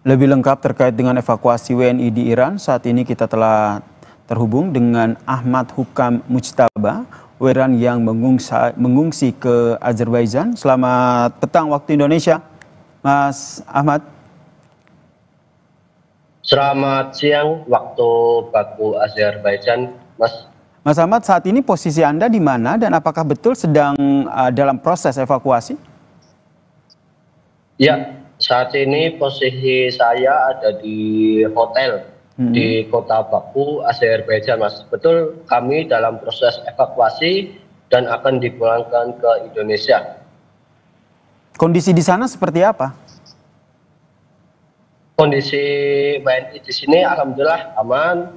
Lebih lengkap terkait dengan evakuasi WNI di Iran, saat ini kita telah terhubung dengan Ahmad Hukam Mujtaba, WNI yang mengungsi ke Azerbaijan. Selamat petang waktu Indonesia, Mas Ahmad. Selamat siang waktu Baku Azerbaijan, Mas. Mas Ahmad, saat ini posisi Anda di mana dan apakah betul sedang dalam proses evakuasi? Ya, saat ini posisi saya ada di hotel di kota Baku, Azerbaijan, Mas. Betul, kami dalam proses evakuasi dan akan dipulangkan ke Indonesia. Kondisi di sana seperti apa? Kondisi WNI di sini alhamdulillah aman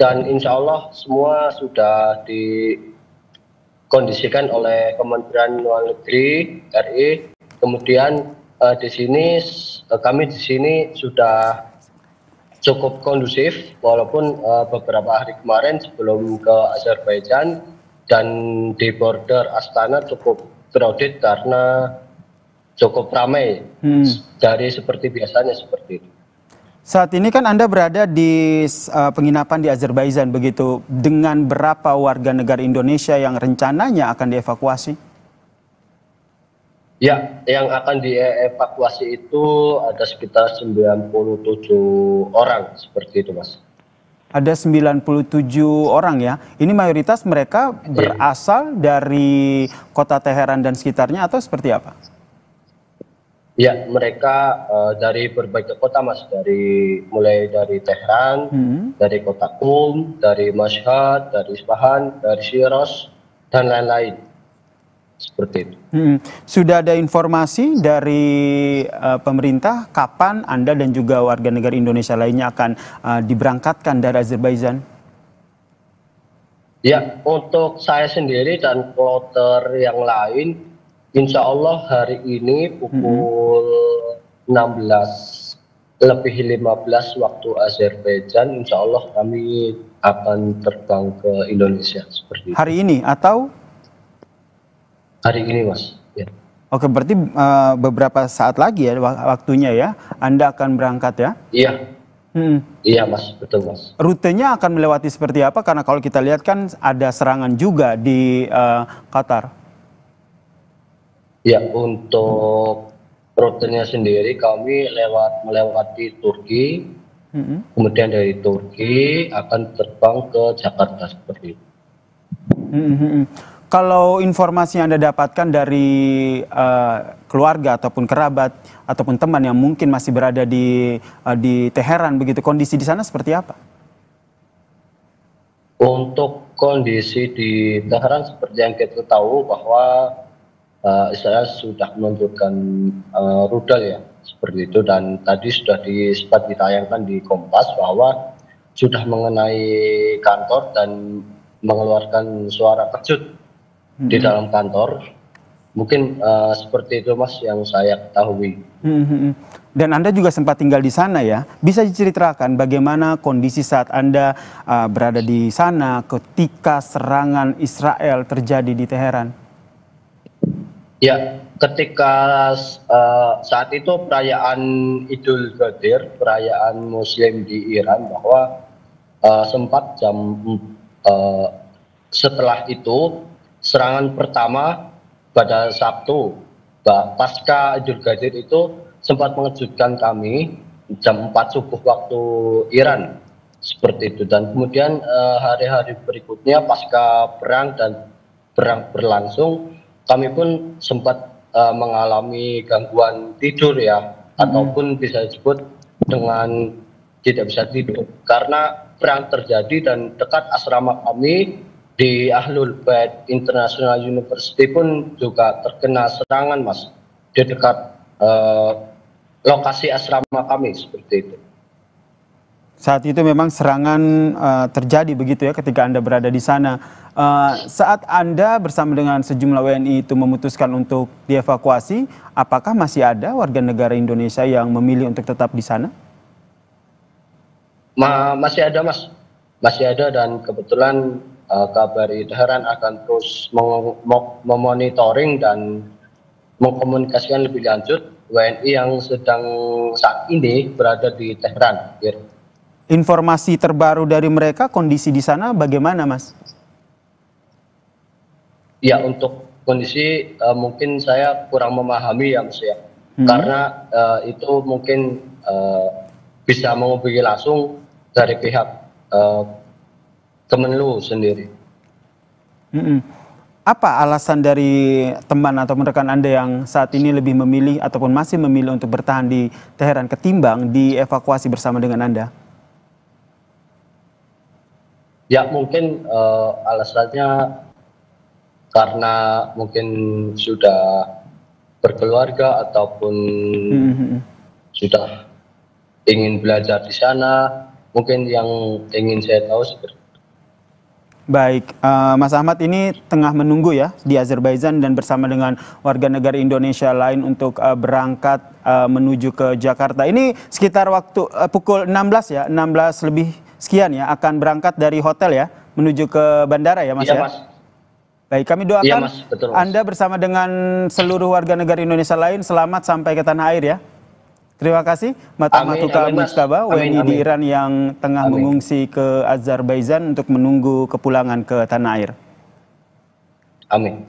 dan insya Allah semua sudah dikondisikan oleh Kementerian Luar Negeri RI. Kemudian kami di sini sudah cukup kondusif, walaupun beberapa hari kemarin sebelum ke Azerbaijan dan di border Astana cukup crowded karena cukup ramai dari seperti biasanya seperti itu. Saat ini kan Anda berada di penginapan di Azerbaijan begitu. Dengan berapa warga negara Indonesia yang rencananya akan dievakuasi? Ya, yang akan dievakuasi itu ada sekitar 97 orang seperti itu, Mas. Ada 97 orang ya. Ini mayoritas mereka berasal dari kota Teheran dan sekitarnya atau seperti apa? Ya, mereka dari berbagai kota, Mas. Mulai dari Tehran, dari kota Qum, dari Mashhad, dari Isfahan, dari Shiraz, dan lain-lain. Seperti itu. Sudah ada informasi dari pemerintah kapan Anda dan juga warga negara Indonesia lainnya akan diberangkatkan dari Azerbaijan? Ya, untuk saya sendiri dan kloter yang lain, insya Allah hari ini pukul 16:15 waktu Azerbaijan, insya Allah kami akan terbang ke Indonesia. Seperti itu. Hari ini atau? Hari ini, Mas. Ya. Oke, berarti beberapa saat lagi ya waktunya ya, Anda akan berangkat ya? Iya. Iya, Mas. Betul, Mas. Rutenya akan melewati seperti apa? Karena kalau kita lihat kan ada serangan juga di Qatar. Ya, untuk rutenya sendiri kami melewati Turki, kemudian dari Turki akan terbang ke Jakarta seperti itu. Kalau informasi yang Anda dapatkan dari keluarga ataupun kerabat ataupun teman yang mungkin masih berada di Teheran begitu, kondisi di sana seperti apa? Untuk kondisi di Teheran seperti yang kita tahu bahwa Israel sudah meluncurkan rudal ya seperti itu, dan tadi sudah sempat ditayangkan di Kompas bahwa sudah mengenai kantor dan mengeluarkan suara kejut di dalam kantor. Mungkin seperti itu, Mas, yang saya ketahui. Dan Anda juga sempat tinggal di sana ya. Bisa diceritakan bagaimana kondisi saat Anda berada di sana ketika serangan Israel terjadi di Teheran? Ya, ketika saat itu perayaan Idul Fitri, perayaan Muslim di Iran, bahwa sempat setelah itu serangan pertama pada Sabtu pasca Idul Fitri itu sempat mengejutkan kami jam 4 subuh waktu Iran seperti itu, dan kemudian hari-hari berikutnya pasca perang dan perang berlangsung kami pun sempat mengalami gangguan tidur ya, ataupun bisa disebut dengan tidak bisa tidur karena perang terjadi dan dekat asrama kami di Ahlul Bait International University pun juga terkena serangan, Mas, di dekat lokasi asrama kami seperti itu. Saat itu memang serangan terjadi begitu ya ketika Anda berada di sana. Saat Anda bersama dengan sejumlah WNI itu memutuskan untuk dievakuasi, apakah masih ada warga negara Indonesia yang memilih untuk tetap di sana? Masih ada, Mas. Masih ada, dan kebetulan KBRI Teheran akan terus memonitoring dan mengkomunikasikan lebih lanjut WNI yang sedang saat ini berada di Tehran. Informasi terbaru dari mereka, kondisi di sana bagaimana, Mas? Ya, untuk kondisi mungkin saya kurang memahami ya, Mas ya. Karena itu mungkin bisa menghubungi langsung dari pihak Kemenlu sendiri. Apa alasan dari teman atau rekan Anda yang saat ini lebih memilih ataupun masih memilih untuk bertahan di Teheran ketimbang dievakuasi bersama dengan Anda? Ya, mungkin alasannya karena mungkin sudah berkeluarga ataupun sudah ingin belajar di sana. Mungkin yang ingin saya tahu seperti itu. Baik, Mas Ahmad ini tengah menunggu ya di Azerbaijan dan bersama dengan warga negara Indonesia lain untuk berangkat menuju ke Jakarta. Ini sekitar waktu pukul 16 ya, 16 lebih sekian ya, akan berangkat dari hotel ya, menuju ke bandara ya, Mas Iya, ya? Mas. Baik, kami doakan Iya, Mas. Betul, Mas. Anda bersama dengan seluruh warga negara Indonesia lain selamat sampai ke tanah air ya. Terima kasih, Mata Matuka Mujtaba, WNI di Iran yang tengah mengungsi ke Azerbaijan untuk menunggu kepulangan ke tanah air. Amin.